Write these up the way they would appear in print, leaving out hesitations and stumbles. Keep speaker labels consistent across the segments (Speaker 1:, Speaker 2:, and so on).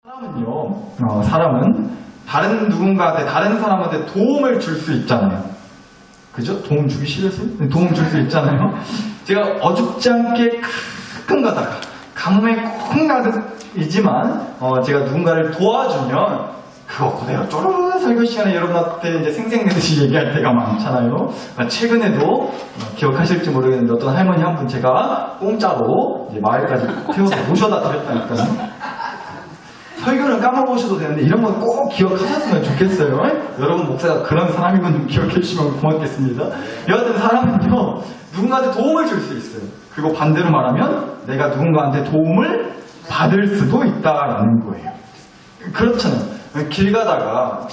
Speaker 1: 사람은 다른 누군가한테, 다른 사람한테 도움을 줄 수 있잖아요. 그죠? 도움 주기 싫으세요? 도움 줄 수 있잖아요. 제가 어줍지 않게 가끔 가다가 가뭄에 콩 나듯이지만 제가 누군가를 도와주면 그거 그대로 쪼르르 설교 시간에 여러분한테 이제 생생내듯이 얘기할 때가 많잖아요. 최근에도 기억하실지 모르겠는데 어떤 할머니 한 분 제가 공짜로 이제 마을까지 태워서 모셔다 드렸다니까요. 설교는 까먹으셔도 되는데 이런 건 꼭 기억하셨으면 좋겠어요. 여러분 목사가 그런 사람인 건 좀 기억해 주시면 고맙겠습니다. 여하튼 사람은요, 누군가한테 도움을 줄 수 있어요. 그리고 반대로 말하면 내가 누군가한테 도움을 받을 수도 있다라는 거예요. 그렇잖아요. 길 가다가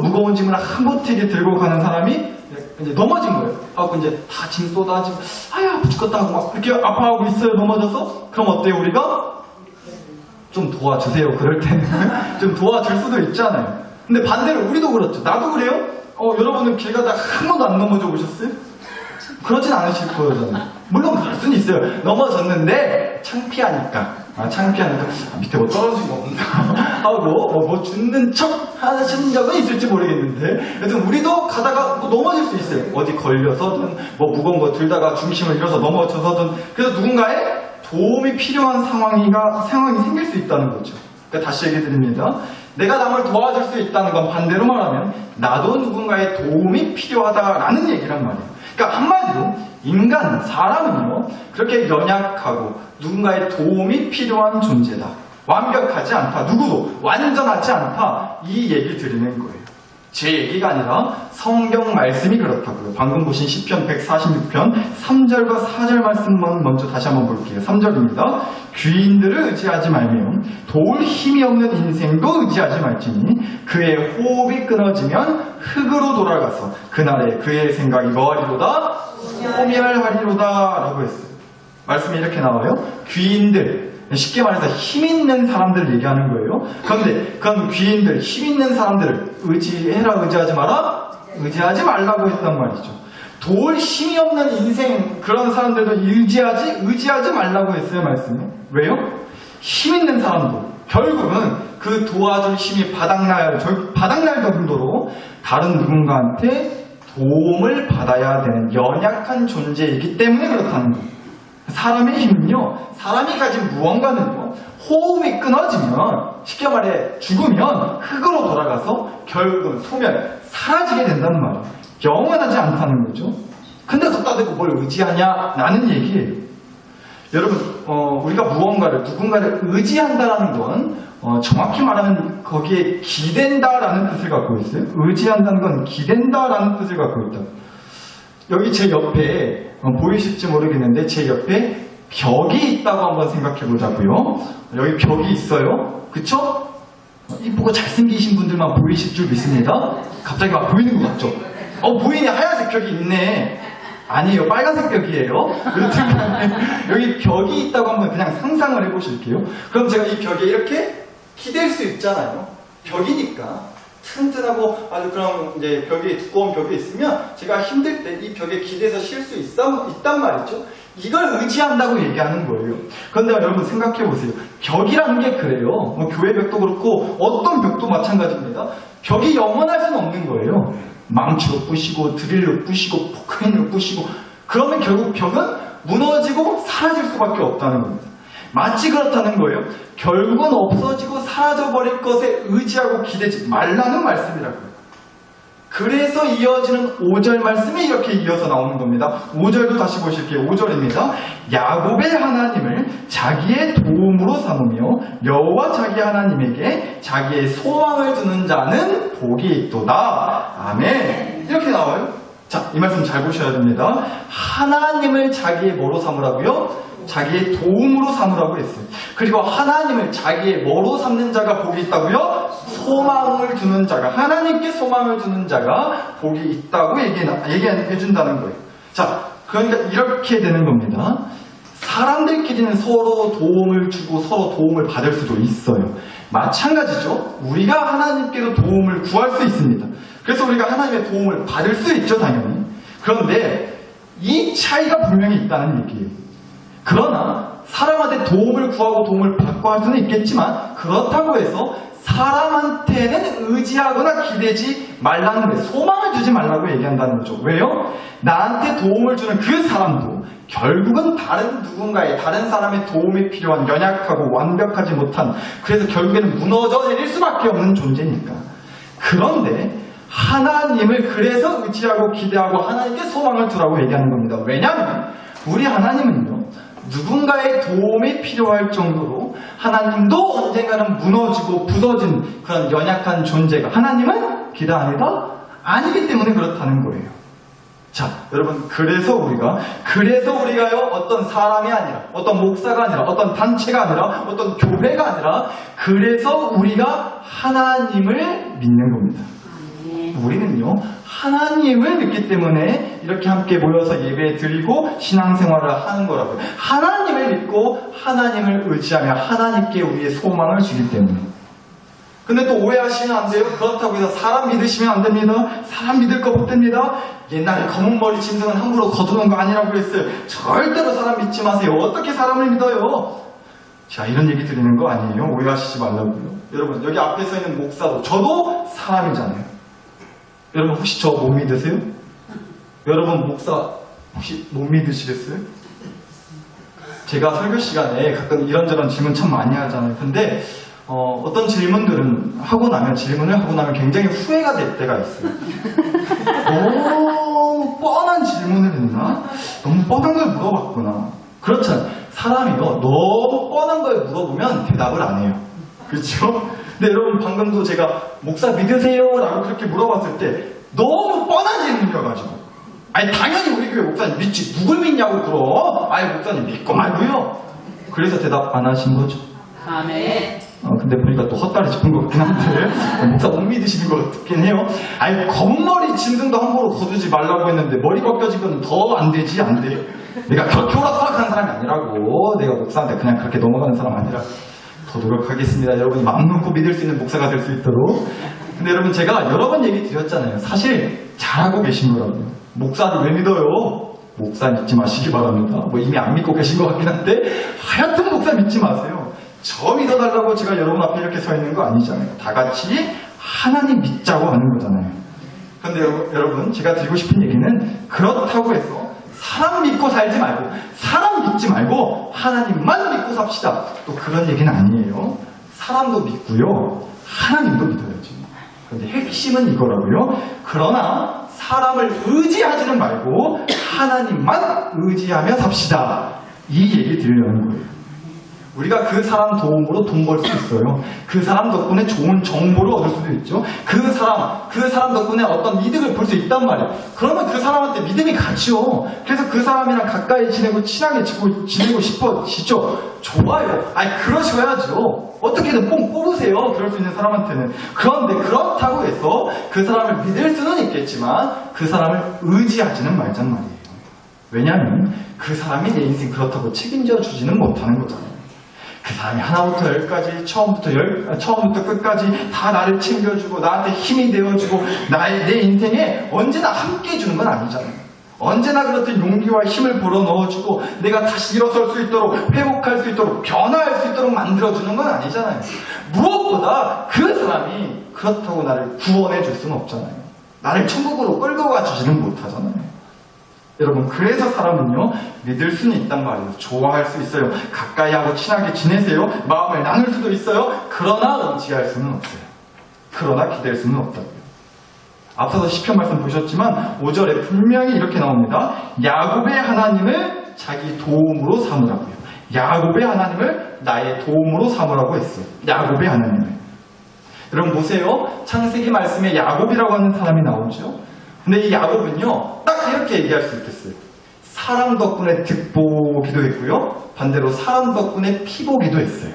Speaker 1: 무거운 짐을 한 보태게 들고 가는 사람이 이제 넘어진 거예요. 하고 이제 다 짐 쏟아지고 아야 죽겠다 하고 막 이렇게 아파하고 있어요. 넘어져서. 그럼 어때요? 우리가 좀 도와주세요. 그럴 때는 좀 도와줄 수도 있잖아요. 근데 반대로 우리도 그렇죠. 나도 그래요. 여러분은 길 가다가 한 번도 안 넘어져 보셨어요? 그렇진 않으실 거잖아요. 물론 그럴 수는 있어요. 넘어졌는데 창피하니까 밑에 뭐 떨어진 거 없나 하고 뭐 죽는 척 하신 적은 있을지 모르겠는데, 여튼 우리도 가다가 뭐 넘어질 수 있어요. 어디 걸려서든 뭐 무거운 거 들다가 중심을 잃어서 넘어져서든. 그래서 누군가의 도움이 필요한 상황이 생길 수 있다는 거죠. 그러니까 다시 얘기 드립니다. 내가 남을 도와줄 수 있다는 건 반대로 말하면 나도 누군가의 도움이 필요하다라는 얘기란 말이에요. 그러니까 한마디로 사람은요, 그렇게 연약하고 누군가의 도움이 필요한 존재다. 완벽하지 않다. 누구도 완전하지 않다. 이 얘기를 드리는 거예요. 제 얘기가 아니라 성경 말씀이 그렇다고요. 방금 보신 시편 146편 3절과 4절 말씀만 먼저 다시 한번 볼게요. 3절입니다. 귀인들을 의지하지 말며 도울 힘이 없는 인생도 의지하지 말지니 그의 호흡이 끊어지면 흙으로 돌아가서 그날에 그의 생각이 뭐하리로다? 소멸하리로다 라고 했어요. 말씀이 이렇게 나와요. 귀인들, 쉽게 말해서 힘 있는 사람들 얘기하는 거예요. 그런데 그럼 귀인들, 힘 있는 사람들을 의지해라, 의지하지 마라? 의지하지 말라고 했단 말이죠. 도울 힘이 없는 인생, 그런 사람들도 의지하지 말라고 했어요, 말씀에. 왜요? 힘 있는 사람도 결국은 그 도와줄 힘이 바닥날 정도로 다른 누군가한테 도움을 받아야 되는 연약한 존재이기 때문에 그렇다는 거예요. 사람의 힘은요, 사람이 가진 무언가는요, 호흡이 끊어지면, 쉽게 말해 죽으면 흙으로 돌아가서 결국은 사라지게 된다는 말이에요. 영원하지 않다는 거죠. 근데 걷다 대고 뭘 의지하냐? 라는 얘기예요. 여러분, 우리가 누군가를 의지한다라는 건 정확히 말하면 거기에 기댄다라는 뜻을 갖고 있어요. 의지한다는 건 기댄다라는 뜻을 갖고 있다. 여기 제 옆에 보이실지 모르겠는데 제 옆에 벽이 있다고 한번 생각해 보자고요. 여기 벽이 있어요. 그쵸? 이쁘고 잘생기신 분들만 보이실 줄 믿습니다. 갑자기 막 보이는 것 같죠? 보이네. 하얀색 벽이 있네. 아니에요. 빨간색 벽이에요. 여기 벽이 있다고 한번 그냥 상상을 해보실게요. 그럼 제가 이 벽에 이렇게 기댈 수 있잖아요. 벽이니까. 튼튼하고 아주 그런 이제 두꺼운 벽에 있으면 제가 힘들 때 이 벽에 기대서 쉴 수 있단 말이죠. 이걸 의지한다고 얘기하는 거예요. 그런데 여러분 생각해 보세요. 벽이라는 게 그래요. 교회 벽도 그렇고 어떤 벽도 마찬가지입니다. 벽이 영원할 수는 없는 거예요. 망치로 부시고 드릴로 부시고 포크레인으로 부시고 그러면 결국 벽은 무너지고 사라질 수밖에 없다는 겁니다. 마치 그렇다는 거예요. 결국은 없어지고 사라져버릴 것에 의지하고 기대지 말라는 말씀이라고요. 그래서 이어지는 5절 말씀이 이렇게 이어서 나오는 겁니다. 5절도 다시 보실게요. 5절입니다. 야곱의 하나님을 자기의 도움으로 삼으며 여호와 자기 하나님에게 자기의 소망을 두는 자는 복이 있도다. 아멘. 이렇게 나와요. 자, 이 말씀 잘 보셔야 됩니다. 하나님을 자기의 뭐로 삼으라고요? 자기의 도움으로 삼으라고 했어요. 그리고 하나님을 자기의 뭐로 삼는 자가 복이 있다고요? 소망을 두는 자가, 하나님께 소망을 두는 자가 복이 있다고 얘기해 준다는 거예요. 자, 그러니까 이렇게 되는 겁니다. 사람들끼리는 서로 도움을 주고 서로 도움을 받을 수도 있어요. 마찬가지죠. 우리가 하나님께도 도움을 구할 수 있습니다. 그래서 우리가 하나님의 도움을 받을 수 있죠, 당연히. 그런데 이 차이가 분명히 있다는 얘기예요. 그러나 사람한테 도움을 구하고 도움을 받고 할 수는 있겠지만 그렇다고 해서 사람한테는 의지하거나 기대지 말라는 거예요. 소망을 두지 말라고 얘기한다는 거죠. 왜요? 나한테 도움을 주는 그 사람도 결국은 다른 누군가의 다른 사람의 도움이 필요한 연약하고 완벽하지 못한 그래서 결국에는 무너져 내릴 수밖에 없는 존재니까. 그런데 하나님을 그래서 의지하고 기대하고 하나님께 소망을 두라고 얘기하는 겁니다. 왜냐하면 우리 하나님은요 누군가의 도움이 필요할 정도로 하나님도 언젠가는 무너지고 부서진 그런 연약한 존재가 하나님은 기대 아니다? 아니기 때문에 그렇다는 거예요. 자, 여러분 그래서 우리가요 어떤 사람이 아니라 어떤 목사가 아니라 어떤 단체가 아니라 어떤 교회가 아니라 그래서 우리가 하나님을 믿는 겁니다. 우리는요 하나님을 믿기 때문에 이렇게 함께 모여서 예배 드리고 신앙생활을 하는 거라고요. 하나님을 믿고 하나님을 의지하며 하나님께 우리의 소망을 주기 때문에. 근데 또 오해하시면 안 돼요. 그렇다고 해서 사람 믿으시면 안 됩니다. 사람 믿을 거 못 됩니다. 옛날에 검은 머리 짐승은 함부로 거두는 거 아니라고 했어요. 절대로 사람 믿지 마세요. 어떻게 사람을 믿어요? 자, 이런 얘기 드리는 거 아니에요. 오해하시지 말라고요. 여러분 여기 앞에 서 있는 목사도 저도 사람이잖아요. 여러분 혹시 저 못 믿으세요? 여러분 목사 혹시 못 믿으시겠어요? 제가 설교 시간에 가끔 이런저런 질문 참 많이 하잖아요. 근데 어떤 질문들은 질문을 하고 나면 굉장히 후회가 될 때가 있어요. 너무 뻔한 질문을 했나? 너무 뻔한 걸 물어봤구나. 그렇잖아요. 사람이요 너무 뻔한 걸 물어보면 대답을 안 해요. 그렇죠? 근데 여러분 방금도 제가 목사 믿으세요? 라고 그렇게 물어봤을 때 너무 뻔한 질문이어가지고 아니 당연히 우리 교회 목사님 믿지 누굴 믿냐고 물어. 아니 목사님 믿고 말고요. 그래서 대답 안 하신 거죠.
Speaker 2: 아멘.
Speaker 1: 근데 보니까 또 헛다리 짚은 것 같긴 한데 목사 못 믿으시는 것 같긴 해요. 아니 검머리 짐승도 함부로 거두지 말라고 했는데 머리 벗겨지면 더 안 되지 안 돼. 내가 그렇게 오락가락한 사람이 아니라고. 내가 목사한테 그냥 그렇게 넘어가는 사람 아니라 더 노력하겠습니다. 여러분이 마음 놓고 믿을 수 있는 목사가 될 수 있도록. 근데 여러분 제가 여러 번 얘기 드렸잖아요. 사실 잘하고 계신 거라고요. 목사를 왜 믿어요? 목사 믿지 마시기 바랍니다. 뭐 이미 안 믿고 계신 것 같긴 한데 하여튼 목사 믿지 마세요. 저 믿어달라고 제가 여러분 앞에 이렇게 서 있는 거 아니잖아요. 다 같이 하나님 믿자고 하는 거잖아요. 근데 여러분 제가 드리고 싶은 얘기는 그렇다고 해서 사람 믿고 살지 말고 사람 믿지 말고 하나님만 믿고 삽시다. 또 그런 얘기는 아니에요. 사람도 믿고요. 하나님도 믿어야죠. 그런데 핵심은 이거라고요. 그러나 사람을 의지하지는 말고 하나님만 의지하며 삽시다. 이 얘기 드리려는 거예요. 우리가 그 사람 도움으로 돈 벌 수 있어요. 그 사람 덕분에 좋은 정보를 얻을 수도 있죠. 그 사람 덕분에 어떤 이득을 볼 수 있단 말이에요. 그러면 그 사람한테 믿음이 가죠. 그래서 그 사람이랑 가까이 지내고 친하게 지내고 싶어지죠. 좋아요. 아니 그러셔야죠. 어떻게든 뽕 뽑으세요. 그럴 수 있는 사람한테는. 그런데 그렇다고 해서 그 사람을 믿을 수는 있겠지만 그 사람을 의지하지는 말잔 말이에요. 왜냐하면 그 사람이 내 인생 그렇다고 책임져 주지는 못하는 거잖아요. 그 사람이 하나부터 열까지 처음부터 끝까지 다 나를 챙겨주고 나한테 힘이 되어주고 내 인생에 언제나 함께 해주는 건 아니잖아요. 언제나 그렇듯 용기와 힘을 불어넣어주고 내가 다시 일어설 수 있도록 회복할 수 있도록 변화할 수 있도록 만들어주는 건 아니잖아요. 무엇보다 그 사람이 그렇다고 나를 구원해 줄 수는 없잖아요. 나를 천국으로 끌고 가주지는 못하잖아요. 여러분 그래서 사람은요 믿을 수는 있단 말이에요. 좋아할 수 있어요. 가까이 하고 친하게 지내세요. 마음을 나눌 수도 있어요. 그러나 의지할 수는 없어요. 그러나 기댈 수는 없다고요. 앞서서 시편 말씀 보셨지만 5절에 분명히 이렇게 나옵니다. 야곱의 하나님을 자기 도움으로 삼으라고요. 야곱의 하나님을 나의 도움으로 삼으라고 했어요. 야곱의 하나님을. 여러분 보세요. 창세기 말씀에 야곱이라고 하는 사람이 나오죠. 근데 이 야곱은요 딱 이렇게 얘기할 수 있겠어요. 사람 덕분에 득보기도 했고요 반대로 사람 덕분에 피보기도 했어요.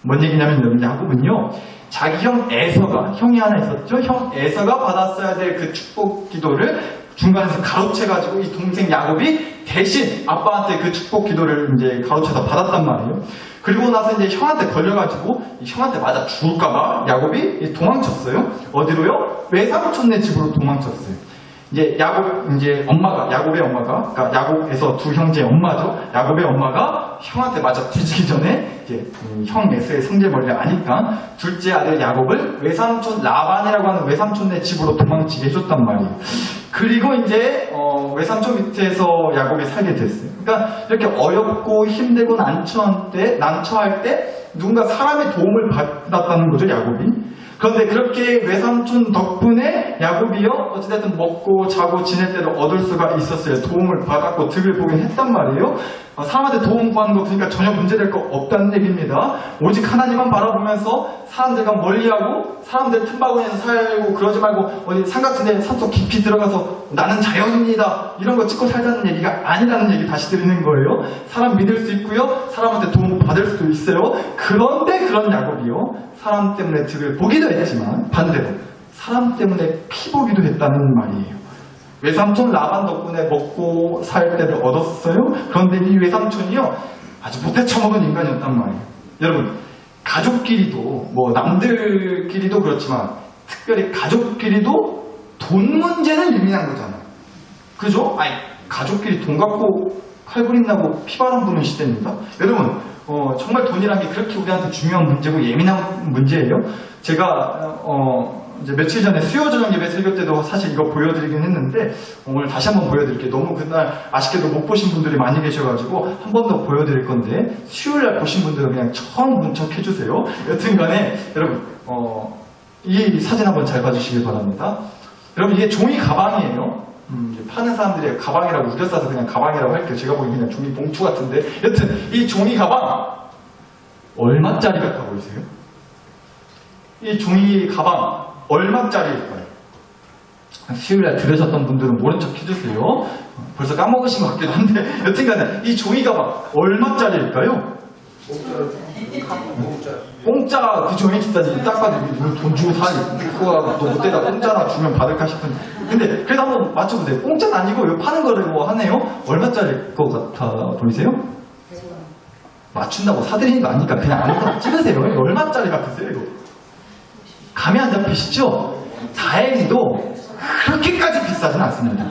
Speaker 1: 뭔 얘기냐면 여러분 야곱은요 자기 형 에서가 형이 하나 있었죠. 형 에서가 받았어야 될 그 축복 기도를 중간에서 가로채가지고 이 동생 야곱이 대신 아빠한테 그 축복 기도를 이제 가로채서 받았단 말이에요. 그리고 나서 이제 형한테 걸려가지고 형한테 맞아 죽을까봐 야곱이 도망쳤어요. 어디로요? 외삼촌네 집으로 도망쳤어요. 이제 야곱의 엄마가, 그러니까 야곱에서 두 형제의 엄마죠. 야곱의 엄마가 형한테 맞아 뒤지기 전에 이제 형 에서의 성질머리를 아니까 둘째 아들 야곱을 외삼촌 라반이라고 하는 외삼촌네 집으로 도망치게 해줬단 말이에요. 그리고 이제 외삼촌 밑에서 야곱이 살게 됐어요. 그러니까 이렇게 어렵고 힘들고 난처할 때 누군가 사람의 도움을 받았다는 거죠, 야곱이. 그런데 그렇게 외삼촌 덕분에 야곱이요 어찌됐든 먹고 자고 지낼 때를 얻을 수가 있었어요. 도움을 받았고 득을 보긴 했단 말이에요. 사람한테 도움 구하는 거 보니까 전혀 문제될 거 없다는 얘기입니다. 오직 하나님만 바라보면서 사람들과 멀리하고 사람들 틈바구니에서 살고 그러지 말고 어디 산 같은 데 산속 깊이 들어가서 나는 자연인이다 이런 거 찍고 살자는 얘기가 아니라는 얘기 다시 드리는 거예요. 사람 믿을 수 있고요. 사람한테 도움 받을 수도 있어요. 그런데 그런 야곱이요. 사람 때문에 득을 보기도 했지만 반대로 사람 때문에 피보기도 했다는 말이에요. 외삼촌 라반 덕분에 먹고 살 때를 얻었어요. 그런데 이 외삼촌이요 아주 못해 처먹은 인간이었단 말이에요. 여러분 가족끼리도 뭐 남들끼리도 그렇지만 특별히 가족끼리도 돈 문제는 예민한 거잖아요. 그죠? 아니 가족끼리 돈 갖고 칼부림나고 피바람 부는 시대입니다. 여러분 정말 돈이란 게 그렇게 우리한테 중요한 문제고 예민한 문제예요. 제가 이제 며칠 전에 수요저녁 예배 설교 때도 사실 이거 보여드리긴 했는데 오늘 다시 한번 보여드릴게요. 너무 그날 아쉽게도 못 보신 분들이 많이 계셔가지고 한 번 더 보여드릴 건데 수요일날 보신 분들은 그냥 처음 문척해주세요. 여튼간에 여러분 이 사진 한번 잘 봐주시길 바랍니다. 여러분 이게 종이 가방이에요. 파는 사람들이 가방이라고 우겨싸서 그냥 가방이라고 할게요. 제가 보기엔 그냥 종이 봉투 같은데 여튼 이 종이 가방 얼마짜리 같아 보이세요? 이 종이 가방 얼마짜리일까요? 수요일날 들으셨던 분들은 모른 척 해주세요. 벌써 까먹으신 것 같기도 한데 여튼간에 이 종이 가방 얼마짜리일까요? 공짜 그 종이 비싸지. 딱 봐도 돈 주고 사니 그거 또 못되다 공짜나 주면 받을까 싶은데 근데 그래도 한번 맞춰보세요. 공짜는 아니고 이거 파는 거를 뭐 하네요. 얼마짜리일 것 같아 보이세요? 맞춘다고 사드리는 거 아니니까 그냥 아무거나 찍으세요. 이거 얼마짜리 같으세요 이거? 감이 안 잡히시죠? 다행히도 그렇게까지 비싸진 않습니다.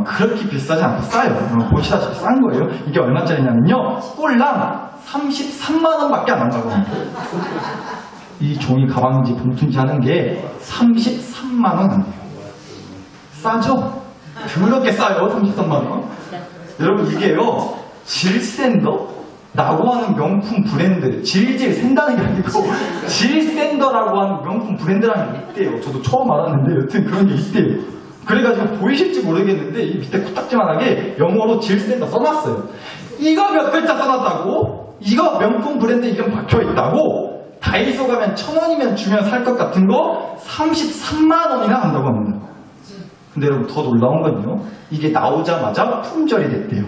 Speaker 1: 그렇게 비싸지 않고 싸요. 보시다시피 싼 거예요. 이게 얼마짜리냐면요. 꼴랑 33만원 밖에 안 한다고 합니다. 이 종이 가방인지 봉투인지 하는 게 33만원 안 돼요. 싸죠? 더럽게 싸요. 33만원. 여러분 이게요. 질샌더? 라고 하는 명품 브랜드, 질질 샌다는 게 아니고 질샌더라고 하는 명품 브랜드라는 게 있대요. 저도 처음 알았는데 여튼 그런 게 있대요. 그래가지고 보이실지 모르겠는데 이 밑에 코딱지만하게 영어로 질샌더 써놨어요. 이거 몇 글자 써놨다고? 이거 명품 브랜드 이름 박혀있다고? 다이소 가면 1,000원이면 주면 살 것 같은 거 33만원이나 한다고 합니다. 근데 여러분 더 놀라운 건요. 이게 나오자마자 품절이 됐대요.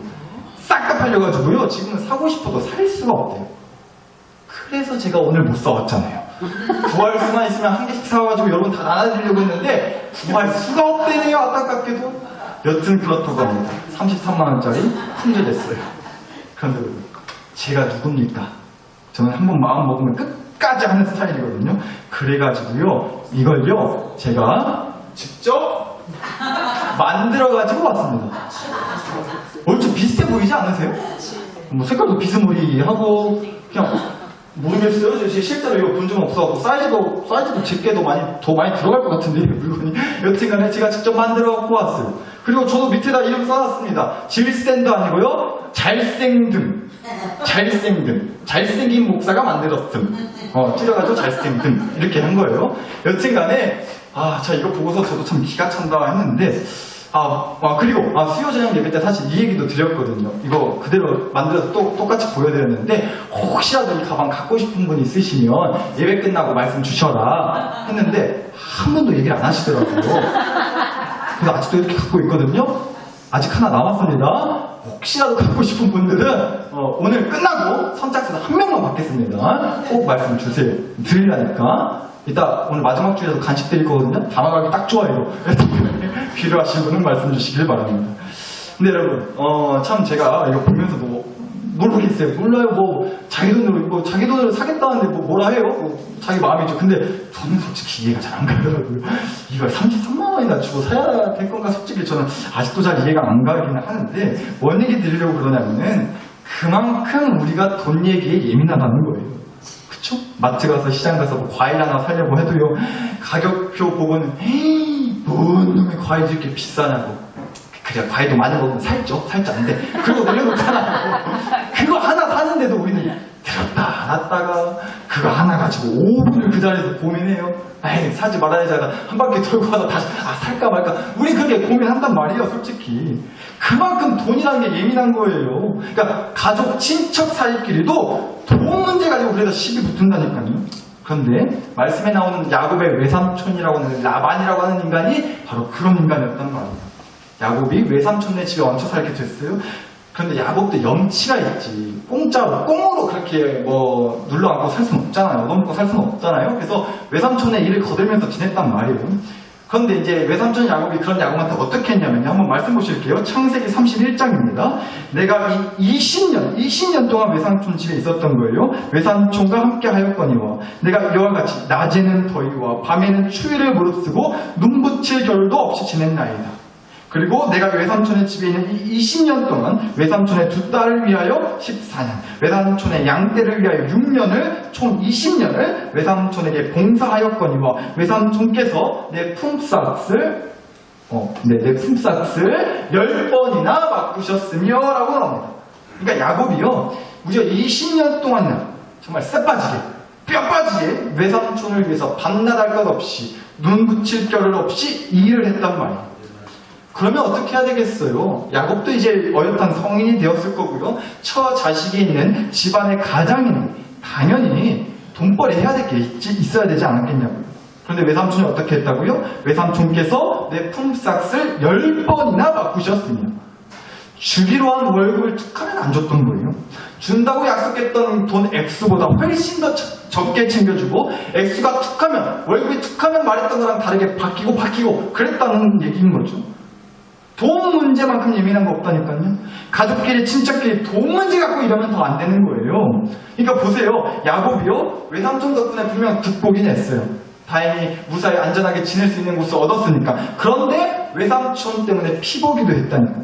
Speaker 1: 싹 다 팔려가지고요. 지금은 사고 싶어도 살 수가 없대요. 그래서 제가 오늘 못 사왔잖아요. 구할 수만 있으면 한 개씩 사와가지고 여러분 다 나눠드리려고 했는데 구할 수가 없대네요. 안타깝게도. 여튼 그렇다고 합니다. 33만원짜리 품절됐어요. 그런데 제가 누굽니까? 저는 한번 마음 먹으면 끝까지 하는 스타일이거든요. 그래가지고요. 이걸요. 제가 직접 만들어가지고 왔습니다. 좀 비슷해 보이지 않으세요? 뭐 색깔도 비스무리하고 그냥 모르겠어요. 실제로 이거 본 적 없어갖고 사이즈도 제게도 더 많이 들어갈 것 같은데 이 물건이. 여튼간에 제가 직접 만들어 갖고 왔어요. 그리고 저도 밑에다 이름 써놨습니다. 질샌더 아니고요. 잘생등. 잘생긴 목사가 만들었음. 찔러가지고 잘생등 이렇게 한 거예요. 여튼간에 자 이거 보고서 저도 참 기가 찬다 했는데 그리고 수요저녁 예배 때 사실 이 얘기도 드렸거든요. 이거 그대로 만들어서 똑같이 보여드렸는데 혹시라도 이 가방 갖고 싶은 분 있으시면 예배 끝나고 말씀 주셔라 했는데 한 번도 얘기를 안 하시더라고요. 그래서 아직도 이렇게 갖고 있거든요. 아직 하나 남았습니다. 혹시라도 갖고 싶은 분들은 오늘 끝나고 선착순 한 명만 받겠습니다. 꼭 말씀 주세요. 드리려니까. 이따 오늘 마지막 주에도 간식 드릴 거거든요. 담아가기 딱 좋아요. 필요하신 분은 말씀 주시길 바랍니다. 근데 여러분, 참 제가 이거 보면서도 모르겠어요. 몰라요. 뭐 자기 돈으로 사겠다는데 뭐라 해요? 자기 마음이죠. 근데 저는 솔직히 이해가 잘 안 가더라고요. 이걸 33만 원이나 주고 사야 될 건가? 솔직히 저는 아직도 잘 이해가 안 가긴 하는데 뭔 얘기 드리려고 그러냐면은 그만큼 우리가 돈 얘기에 예민하다는 거예요. 그쵸? 마트 가서 시장 가서 뭐 과일 하나 사려고 해도요 가격표 보고는 뭔 놈의 과일이 이렇게 비싸냐고. 그래 과일도 많이 먹으면 살죠 안 돼. 그리고 내려놓잖아요. 그거 하나 사는데도 우리는 들었다 놨다가 그거 하나 가지고 5분을 그 자리에서 고민해요. 에이 사지 말아야지 하다 한 바퀴 돌고 와서 다시 살까 말까. 우리 그렇게 고민한단 말이에요. 솔직히 그만큼 돈이라는 게 예민한 거예요. 그러니까 가족 친척 사이끼리도 돈 문제 가지고 그래서 시비 붙은다니까요. 그런데 말씀에 나오는 야곱의 외삼촌이라고 하는 라반이라고 하는 인간이 바로 그런 인간이었단 말이에요. 야곱이 외삼촌네 집에 얹혀 살게 됐어요. 그런데 야곱도 염치가 있지. 꽁으로 그렇게 뭐 눌러앉고 살 수는 없잖아요. 얻어먹고 살 수는 없잖아요. 그래서 외삼촌의 일을 거들면서 지냈단 말이에요. 그런데 이제 외삼촌 야곱이 그런 야곱한테 어떻게 했냐면요. 한번 말씀 보실게요. 창세기 31장입니다. 내가 20년 동안 외삼촌 집에 있었던 거예요. 외삼촌과 함께 하였거니와 내가 이와 같이 낮에는 더위와 밤에는 추위를 무릅쓰고 눈 붙일 겨울도 없이 지냈나이다. 그리고 내가 외삼촌의 집에 있는 이 20년 동안 외삼촌의 두 딸을 위하여 14년, 외삼촌의 양떼를 위하여 6년을, 총 20년을 외삼촌에게 봉사하였거니와 외삼촌께서 내 품삯을 10번이나 바꾸셨으며 라고 합니다. 그러니까 야곱이요, 무려 20년 동안 정말 쎄빠지게, 뼈빠지게 외삼촌을 위해서 밤낮 할 것 없이 눈 붙일 겨를 없이 일을 했단 말이에요. 그러면 어떻게 해야 되겠어요? 야곱도 이제 어엿한 성인이 되었을 거고요. 처 자식이 있는 집안의 가장이니 당연히 돈벌이 해야 될 게 있어야 되지 않았겠냐고요. 그런데 외삼촌이 어떻게 했다고요? 외삼촌께서 내 품삯을 10번이나 바꾸셨으며 주기로 한 월급을 툭하면 안 줬던 거예요. 준다고 약속했던 돈 액수보다 훨씬 더 적게 챙겨주고 액수가 툭하면 월급이 툭하면 말했던 거랑 다르게 바뀌고 그랬다는 얘기인 거죠. 돈 문제만큼 예민한 거 없다니까요. 가족끼리 친척끼리 돈 문제 갖고 이러면 더 안 되는 거예요. 그러니까 보세요. 야곱이요 외삼촌 덕분에 분명 득보긴 했어요. 다행히 무사히 안전하게 지낼 수 있는 곳을 얻었으니까. 그런데 외삼촌 때문에 피보기도 했다니까요.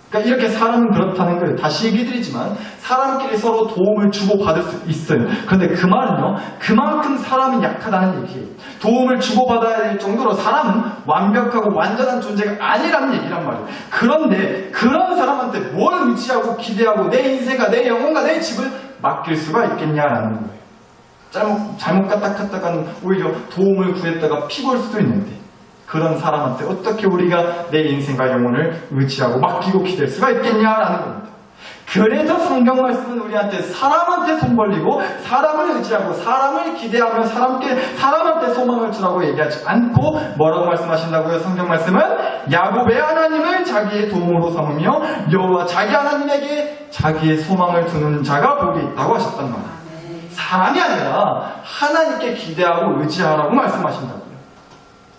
Speaker 1: 그러니까 이렇게 사람은 그렇다는 거예요. 다시 얘기 드리지만 사람끼리 서로 도움을 주고받을 수 있어요. 그런데 그 말은요, 그만큼 사람은 약하다는 얘기예요. 도움을 주고받아야 될 정도로 사람은 완벽하고 완전한 존재가 아니라는 얘기란 말이에요. 그런데 그런 사람한테 뭘 의지하고 기대하고 내 인생과 내 영혼과 내 집을 맡길 수가 있겠냐라는 거예요. 잘못 까딱하다가는 오히려 도움을 구했다가 피볼 수도 있는데 그런 사람한테 어떻게 우리가 내 인생과 영혼을 의지하고 맡기고 기댈 수가 있겠냐라는 겁니다. 그래서 성경 말씀은 우리한테 사람한테 손 벌리고 사람을 의지하고 사람을 기대하며 사람한테 소망을 주라고 얘기하지 않고 뭐라고 말씀하신다고요? 성경 말씀은 야곱의 하나님을 자기의 도움으로 삼으며 여호와 자기 하나님에게 자기의 소망을 두는 자가 복이 있다고 하셨단 말이에요. 사람이 아니라 하나님께 기대하고 의지하라고 말씀하신다고요.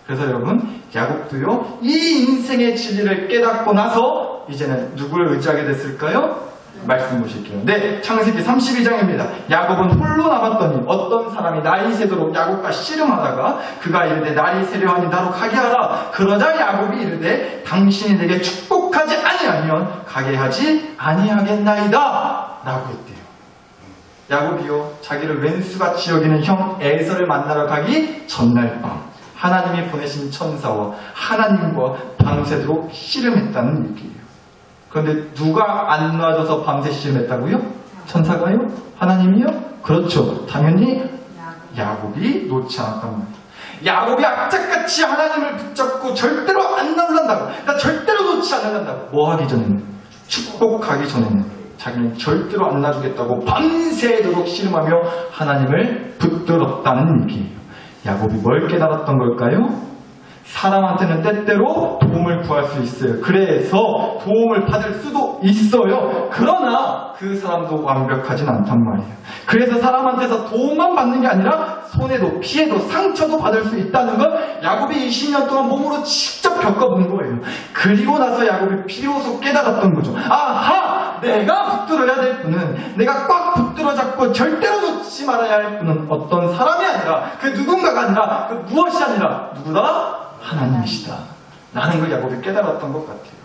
Speaker 1: 그래서 여러분, 야곱도요, 이 인생의 진리를 깨닫고 나서 이제는 누구를 의지하게 됐을까요? 말씀 보실게요. 네, 창세기 32장입니다. 야곱은 홀로 남았더니 어떤 사람이 날이 새도록 야곱과 씨름하다가 그가 이르되 날이 새려하니 나로 가게 하라. 그러자 야곱이 이르되 당신이 내게 축복하지 아니하면 가게 하지 아니하겠나이다 라고 했대요. 야곱이요, 자기를 왼수같이 여기는 형 에서를 만나러 가기 전날 밤 하나님이 보내신 천사와 하나님과 밤새도록 씨름했다는 얘기예요. 그런데 누가 안 놔줘서 밤새 씨름했다고요? 천사가요? 하나님이요? 그렇죠. 당연히 야곱이 놓지 않았단 말이에요. 야곱이 악착같이 하나님을 붙잡고 절대로 안 놔둔다고, 그러니까 절대로 놓지 않는다고. 뭐 하기 전에는? 축복하기 전에는 자기는 절대로 안 놔주겠다고 밤새도록 씨름하며 하나님을 붙들었다는 얘기예요. 야곱이 뭘 깨달았던 걸까요? 사람한테는 때때로 도움을 구할 수 있어요. 그래서 도움을 받을 수도 있어요. 그러나 그 사람도 완벽하진 않단 말이에요. 그래서 사람한테서 도움만 받는 게 아니라 손해도 피해도 상처도 받을 수 있다는 걸 야곱이 20년 동안 몸으로 직접 겪어본 거예요. 그리고 나서 야곱이 비로소 깨달았던 거죠. 아하! 내가 붙들어야 될 분은, 내가 꽉 붙들어 잡고 절대로 놓지 말아야 할 분은 어떤 사람이 아니라, 그 누군가가 아니라, 그 무엇이 아니라 누구다? 하나님이시다 라는 걸 야곱이 깨달았던 것 같아요.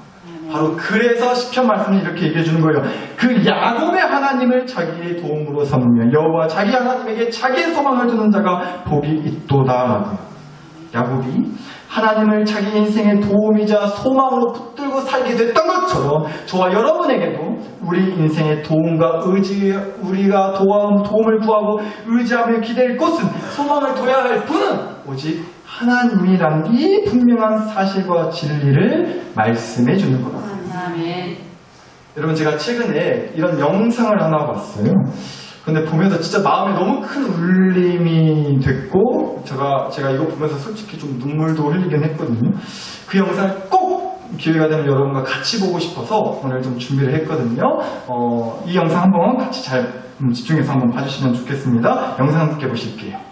Speaker 1: 바로 그래서 시편 말씀이 이렇게 얘기해 주는 거예요. 그 야곱의 하나님을 자기의 도움으로 삼으며 여호와 자기 하나님에게 자기의 소망을 두는 자가 복이 있도다라고요. 야곱이 하나님을 자기 인생의 도움이자 소망으로 붙들고 살게 됐던 것처럼 저와 여러분에게도 우리 인생의 도움과 의지, 우리가 도움을 구하고 의지하며 기댈 곳은, 소망을 둬야 할 분은 오직 하나님이란 이 분명한 사실과 진리를 말씀해 주는 겁니다.
Speaker 2: 아멘.
Speaker 1: 여러분, 제가 최근에 이런 영상을 하나 봤어요. 근데 보면서 진짜 마음에 너무 큰 울림이 됐고, 제가 이거 보면서 솔직히 좀 눈물도 흘리긴 했거든요. 그 영상을 꼭 기회가 되면 여러분과 같이 보고 싶어서 오늘 좀 준비를 했거든요. 이 영상 한번 같이 잘 집중해서 한번 봐주시면 좋겠습니다. 영상 함께 보실게요.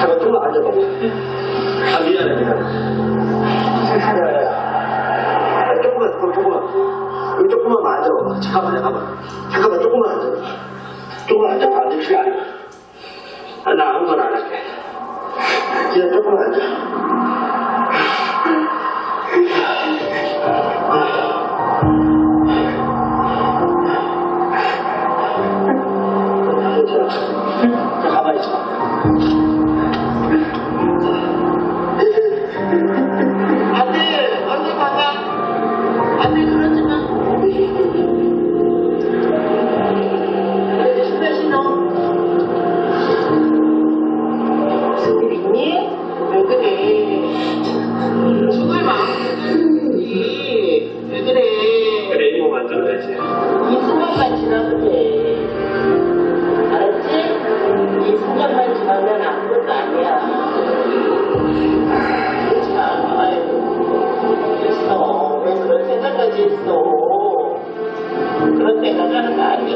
Speaker 3: 잠깐 조금만 앉아봐. 미안해. 조금만 앉아봐. 잠깐만 조금만 앉아봐. 조금만 앉아봐. 앉으시면 안 돼. 나 아무거나 안 할게. 그냥 조금만 앉아. 자, 가만히 있어. 언니 가자. 안돼, 그러지 마. 왜 신어? 무슨 일 있니? 왜 그래? 죽을 마음 들지. 왜 그래? 그래, 이거 만들어야지. 이 순간만 지나도 돼. 알았지? 이 순간만 지나면 아무것도 아니야. 그렇지 마. 아이고. 됐어. 왜 그런 생각까지 했어? 그런 생각하는 거 아니야?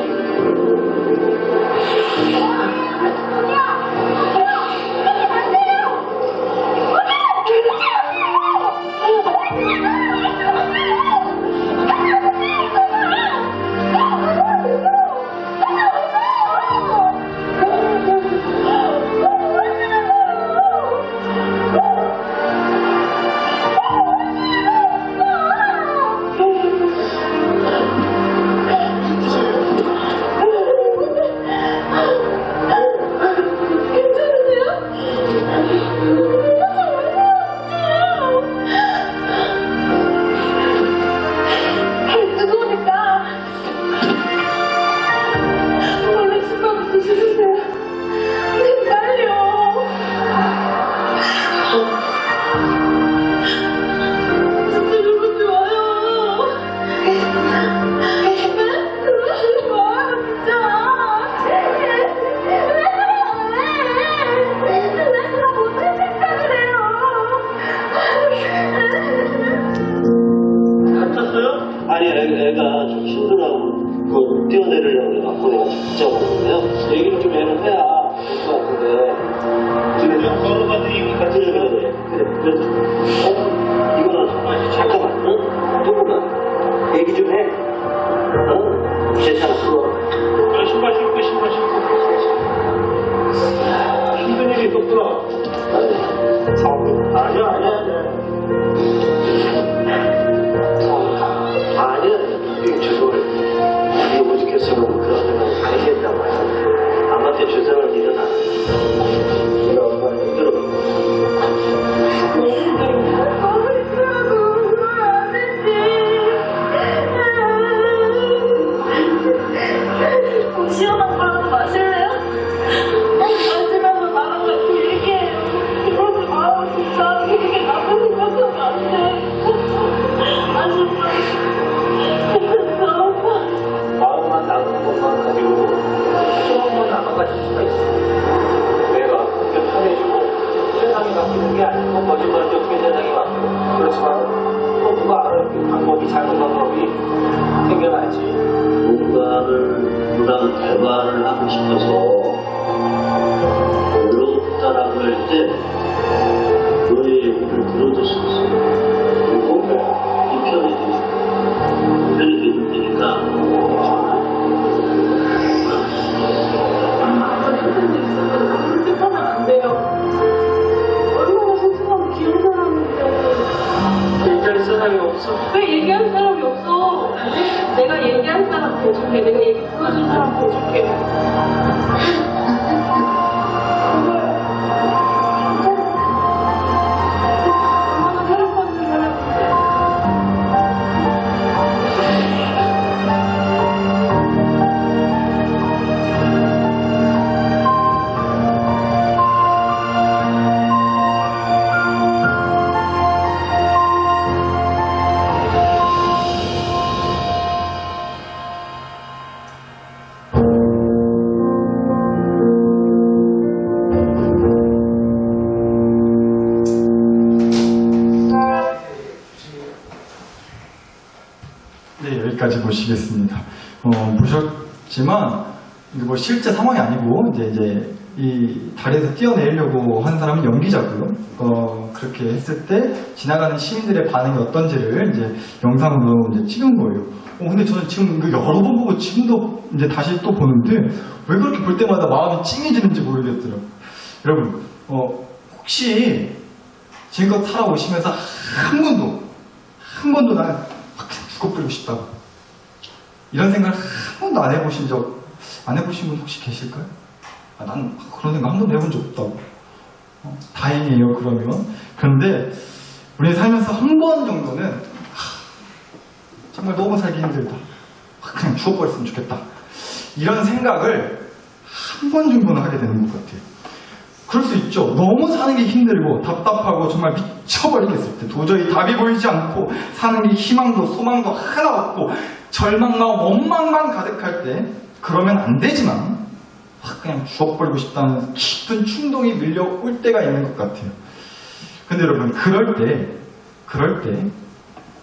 Speaker 3: 얘기 좀 해. 괜찮아. 신발
Speaker 2: 아니야. 이 주소를 이 오죽했으면 그런 생각 안 했겠단 말이야. 아마한테 주소는 일어나. 우리 엄마는 힘들어.
Speaker 4: 시원한 거라도 마실래요? 마시면서 나랑 같이 얘기해요. 이러지 말고 진짜 그게 나쁜 생각하면 안 돼. 아쉽다.
Speaker 2: 마음만 나누는 것만 가지고 수업만 나눠가질 수가 있어. 내가 그렇게 편해지고 세상이 바뀌는 게 아니고 거짓말을 쫓게 세상이 바뀌고 그렇지만 또 누가 알아? 방법이 작은 방법이 생겨나지. 누구랑 대화를 하고 싶어서 어렵다라고 할 때 너의 얘기를 들어줄 수 있어. 그리고 이 편이 되는 테니까
Speaker 4: 그렇게 하면 안 돼요. 얼마나 소중하고 귀여운 사람인데.
Speaker 2: 얘기할 사람이 없어.
Speaker 4: 왜 얘기할 사람이 없어? 내가 얘기할 사람 대줄게. 내가 얘기 들어줄 사람 대줄게. 얼마나 사랑받는 사람인데.
Speaker 1: 네, 여기까지 보시겠습니다. 보셨지만, 이게 뭐 실제 상황이 아니고, 이제 이 다리에서 뛰어내리려고 한 사람은 연기자고요. 그렇게 했을 때 지나가는 시민들의 반응이 어떤지를 이제 영상으로 이제 찍은 거예요. 근데 저는 지금 이거 여러 번 보고 지금도 이제 다시 또 보는데, 왜 그렇게 볼 때마다 마음이 찡해지는지 모르겠더라고요. 여러분, 혹시 지금껏 살아오시면서 한 번도 나는 죽어버리고 싶다고. 이런 생각을 한 번도 안 해보신 분 혹시 계실까요? 난 그런 생각 한 번도 해본 적 없다고. 다행이에요, 그러면. 그런데, 우리 살면서 한 번 정도는, 정말 너무 살기 힘들다. 그냥 죽어버렸으면 좋겠다. 이런 생각을 한 번 정도는 하게 되는 것 같아요. 그럴 수 있죠. 너무 사는 게 힘들고 답답하고 정말 미쳐버리겠을 때 도저히 답이 보이지 않고 사는 게 희망도 소망도 하나 없고 절망과 원망만 가득할 때 그러면 안 되지만 그냥 죽어버리고 싶다는 깊은 충동이 밀려올 때가 있는 것 같아요. 근데 여러분 그럴 때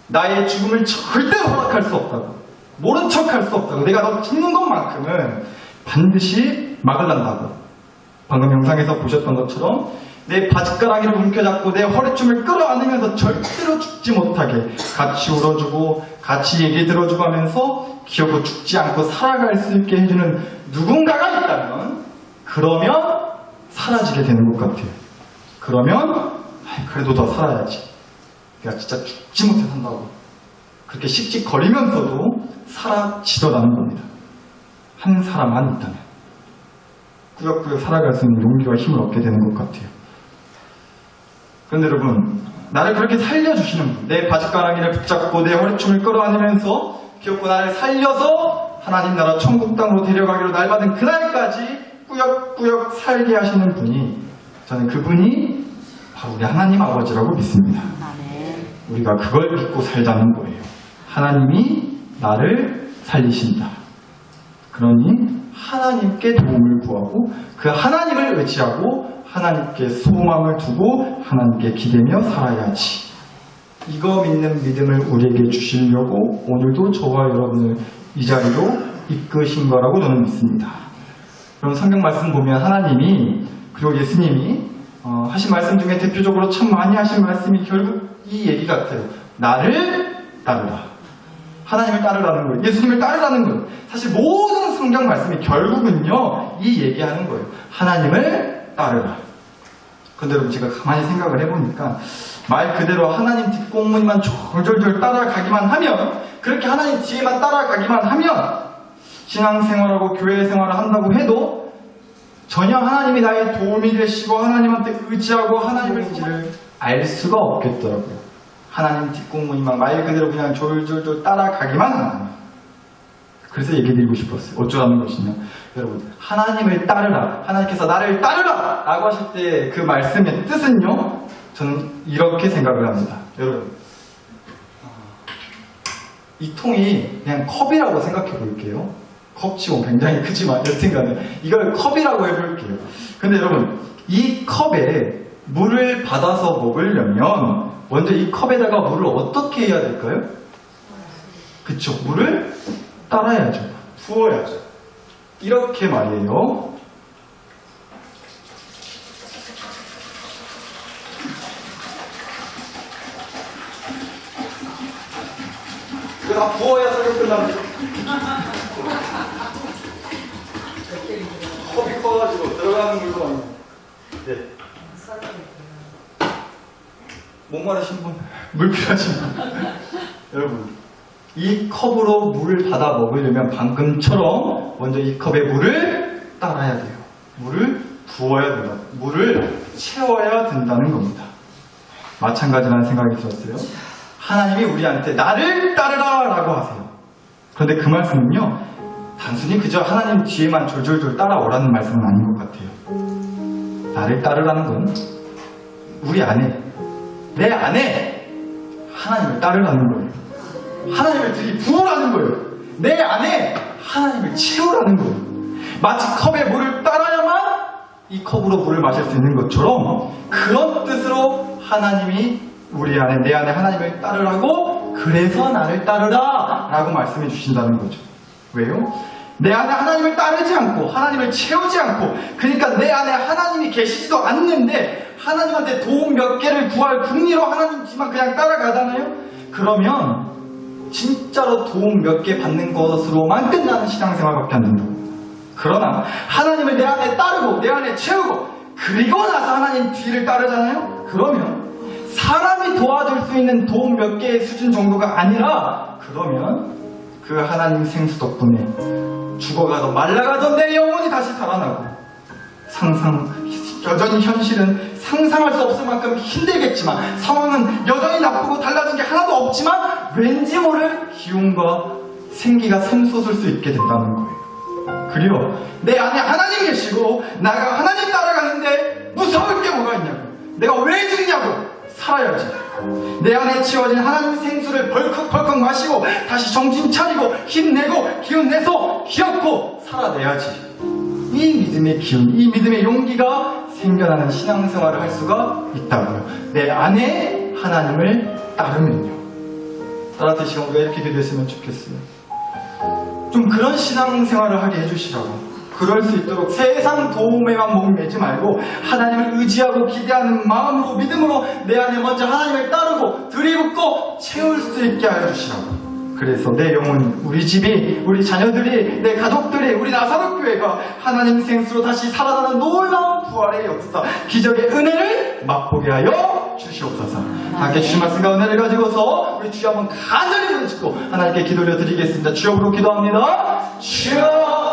Speaker 1: 나의 죽음을 절대 허락할 수 없다고 모른 척할 수 없다고 내가 너 죽는 것만큼은 반드시 막으란다고 방금 영상에서 보셨던 것처럼 내 바짓가랑이를 움켜잡고 내 허리춤을 끌어안으면서 절대로 죽지 못하게 같이 울어주고 같이 얘기 들어주고 하면서 기어고 죽지 않고 살아갈 수 있게 해주는 누군가가 있다면 그러면 사라지게 되는 것 같아요. 그러면 그래도 더 살아야지. 내가 진짜 죽지 못해 산다고 그렇게 씩씩거리면서도 사라지더라는 겁니다. 한 사람만 있다면. 꾸역꾸역 살아갈 수 있는 용기와 힘을 얻게 되는 것 같아요. 그런데 여러분, 나를 그렇게 살려주시는 분, 내 바짓가랑이를 붙잡고 내 허리춤을 끌어안으면서 귀엽고 나를 살려서 하나님 나라 천국 땅으로 데려가기로 날받은 그날까지 꾸역꾸역 살게 하시는 분이 저는 그분이 바로 우리 하나님 아버지라고 믿습니다. 우리가 그걸 믿고 살자는 거예요. 하나님이 나를 살리신다. 그러니 하나님께 도움을 구하고 그 하나님을 의지하고 하나님께 소망을 두고 하나님께 기대며 살아야지. 이거 믿는 믿음을 우리에게 주시려고 오늘도 저와 여러분을 이 자리로 이끄신 거라고 저는 믿습니다. 그럼 성경 말씀 보면 하나님이 그리고 예수님이 하신 말씀 중에 대표적으로 참 많이 하신 말씀이 결국 이 얘기 같아요. 나를 따르라. 하나님을 따르라는 거예요. 예수님을 따르라는 거예요. 사실 모든 성경 말씀이 결국은요 이 얘기하는 거예요. 하나님을 따르라. 근데 여러분 제가 가만히 생각을 해보니까 말 그대로 하나님 뒷공무니만 졸졸졸 따라가기만 하면, 그렇게 하나님 뒤에만 따라가기만 하면 신앙생활하고 교회생활을 한다고 해도 전혀 하나님이 나의 도움이 되시고 하나님한테 의지하고 하나님을 알 수가 없겠더라고요. 하나님 뒷공무니만 말 그대로 그냥 졸졸졸 따라가기만 한다. 그래서 얘기드리고 싶었어요. 어쩌라는 것이냐. 여러분, 하나님을 따르라. 하나님께서 나를 따르라! 라고 하실 때 그 말씀의 뜻은요, 저는 이렇게 생각을 합니다. 여러분, 이 통이 그냥 컵이라고 생각해 볼게요. 컵치고 굉장히 크지만 여튼간에 이걸 컵이라고 해볼게요. 근데 여러분, 이 컵에 물을 받아서 먹으려면 먼저 이 컵에다가 물을 어떻게 해야 될까요? 그쵸, 물을 따라야죠. 부어야죠. 이렇게 말이에요. 이거 다 부어야 설교 끝납니다. 컵이 커가지고 들어가는 물도 아니고. 네. 목마르신 분, 물 필요하신 분. 여러분, 이 컵으로 물을 받아 먹으려면 방금처럼 먼저 이 컵에 물을 따라야 돼요. 물을 부어야 된다. 물을 채워야 된다는 겁니다. 마찬가지라는 생각이 들었어요. 하나님이 우리한테 나를 따르라 라고 하세요. 그런데 그 말씀은요, 단순히 그저 하나님 뒤에만 졸졸졸 따라오라는 말씀은 아닌 것 같아요. 나를 따르라는 건 우리 안에, 내 안에 하나님을 따르라는 거예요. 하나님을 들이부으라는 거예요. 내 안에 하나님을 채우라는 거예요. 마치 컵에 물을 따라야만 이 컵으로 물을 마실 수 있는 것처럼, 그런 뜻으로 하나님이 우리 안에, 내 안에 하나님을 따르라고, 그래서 나를 따르라 라고 말씀해 주신다는 거죠. 왜요? 내 안에 하나님을 따르지 않고 하나님을 채우지 않고, 그러니까 내 안에 하나님이 계시지도 않는데 하나님한테 도움 몇 개를 구할 궁리로 하나님 뒤만 그냥 따라가잖아요. 그러면 진짜로 도움 몇 개 받는 것으로만 끝나는 신앙생활밖에 안 된다고. 그러나 하나님을 내 안에 따르고 내 안에 채우고 그리고 나서 하나님 뒤를 따르잖아요. 그러면 사람이 도와줄 수 있는 도움 몇 개의 수준 정도가 아니라, 그러면 그 하나님 생수 덕분에 죽어가도 말라가던 내 영혼이 다시 살아나고, 여전히 현실은 상상할 수 없을 만큼 힘들겠지만, 상황은 여전히 나쁘고 달라진 게 하나도 없지만, 왠지 모를 기운과 생기가 샘솟을 수 있게 된다는 거예요. 그리고 내 안에 하나님 계시고 나가 하나님 따라가는데 무서울 게 뭐가 있냐고, 내가 왜 죽냐고, 살아야지. 내 안에 채워진 하나님 생수를 벌컥벌컥 마시고 다시 정신 차리고 힘내고 기운내서 기억고 살아내야지. 이 믿음의 기운, 이 믿음의 용기가 생겨나는 신앙생활을 할 수가 있다고요. 내 안에 하나님을 따르면요. 따라서 시간 우리가 이렇게 기도했으면 좋겠어요. 좀 그런 신앙생활을 하게 해주시라고. 그럴 수 있도록 세상 도움에만 목매지 말고 하나님을 의지하고 기대하는 마음으로, 믿음으로 내 안에 먼저 하나님을 따르고 들이붓고 채울 수 있게 하여 주시라고. 그래서 내 영혼, 우리 집이, 우리 자녀들이, 내 가족들이, 우리 나사로 교회가 하나님 생수로 다시 살아나는 놀라운 부활의 역사, 기적의 은혜를 맛보게 하여 주시옵소서. 함께 주신 말씀과 은혜를 가지고서 우리 주여 한번 간절히 부르짖고 하나님께 기도를 드리겠습니다. 주여 부르 기도합니다. 주여